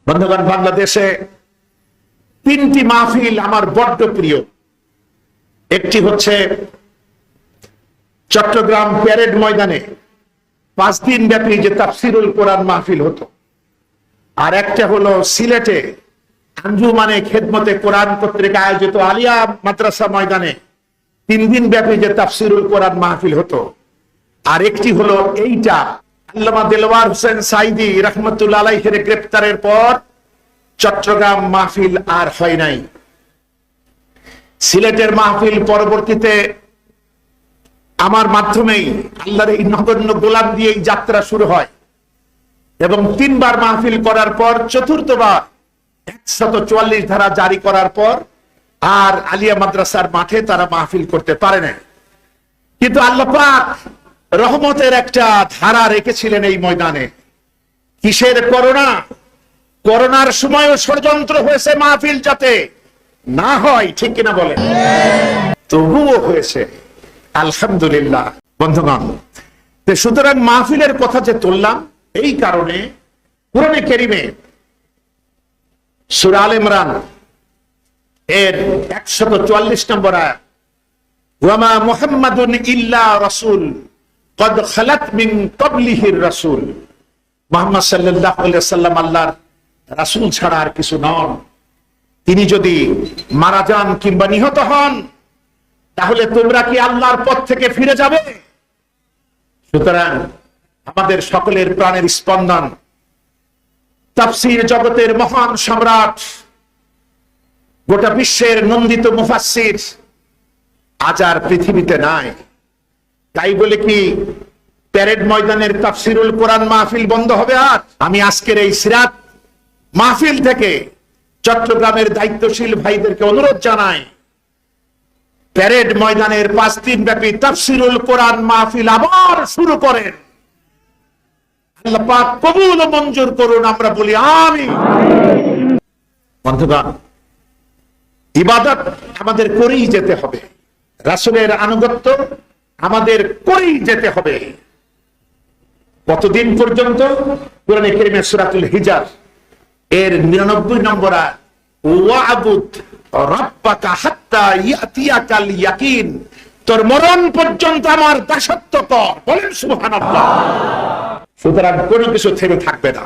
বন্ধুগণ, বাংলাদেশে তিনটি মাহফিল আমার বড্ড প্রিয়। একটি হচ্ছে চট্টগ্রাম প্যারেড ময়দানে 5 দিন ব্যাপী যে তাফসিরুল কোরআন মাহফিল হতো, আর একটা হলো সিলেটে আঞ্জুমানে খেদমতে কোরআন কর্তৃক আয়োজিত আলিয়া মাদ্রাসা ময়দানে 3 দিন ব্যাপী যে তাফসিরুল কোরআন মাহফিল হতো। আর একটি হলো এইটা, আল্লামা দেলওয়ার হোসেন সাইদি রহমতুল্লাহ আলাইহির গ্রেফতারের পর চট্টগ্রাম মাহফিল আর হয় নাই। সিলেটের মাহফিল পরবর্তীতে আমার মাধ্যমেই আল্লাহর এই নগণ্য গোলাম দিয়ে এই যাত্রা শুরু হয় এবং 3 বার মাহফিল করার পর চতুর্থবার 144 ধারা জারি করার পর আর আলিয়া মাদ্রাসার মাঠে তারা মাহফিল করতে পারে না। কিন্তু আল্লাহ পাক রহমতের একটা ধারা রেখেছিলেন এই ময়দানে। কিসের? করোনা। করোনার সময়ও ষড়যন্ত্র হয়েছে মাহফিল যাতে না হয়, ঠিক কিনা বলে? তবুও হয়েছে, আলহামদুলিল্লাহ। বন্ধুগণ, সুতরাং মাহফিলের কথা যে তুললাম এই কারণে কোরআনে কারীমে সূরা আলে ইমরান এর 144 নম্বর আয়াত, ওয়ামা মুহাম্মাদুন ইল্লা রাসূল কদ খালাত মিন ক্বাবলিহির রাসূল, মুহাম্মদ সাল্লাল্লাহু আলাইহি ওয়াসাল্লাম আল্লাহর রাসূল ছাড়া আর কিছু নন। তিনি যদি মারা যান কিংবা নিহত হন তাহলে তোমরা কি আল্লাহর পথ থেকে ফিরে যাবে? সুতরাং আমাদের সকলের প্রাণের স্পন্দন, তাফসীর জগতের মহান সম্রাট, গোটা বিশ্বের নন্দিত মুফাসসির আজ আর পৃথিবীতে নাই। তাই বলে কি প্যারেড ময়দানের তাফসীরুল কোরআন মাহফিল বন্ধ হবে? আর আমি আজকের এই সিরাত মাহফিল থেকে চট্টগ্রামের দায়িত্বশীল ভাইদেরকে অনুরোধ জানাই, প্যারেড ময়দানের 5 দিন ব্যাপী তাফসীরুল কোরআন মাহফিল আবার শুরু করেন। আল্লাহ পাক কবুল ও মঞ্জুর করুন, আমরা বলি আমিন। বন্ধুগণ, ইবাদত আমাদের করেই যেতে হবে, রাসূলের আনুগত্য আমাদের করেই যেতে হবে। কতদিন পর্যন্ত? কোরআনে কারীমে সূরাতুল হিজর এর 99 নম্বর আয়াত, ওয়া'বুদ রাব্বাকা হাত্তা ইয়াতিয়াকাল ইয়াকিন, তোর মরণ পর্যন্ত আমার দাসত্ব কর। বলেন সুবহানাল্লাহ। সুতরাং কোনো কিছু থেমে থাকবে না।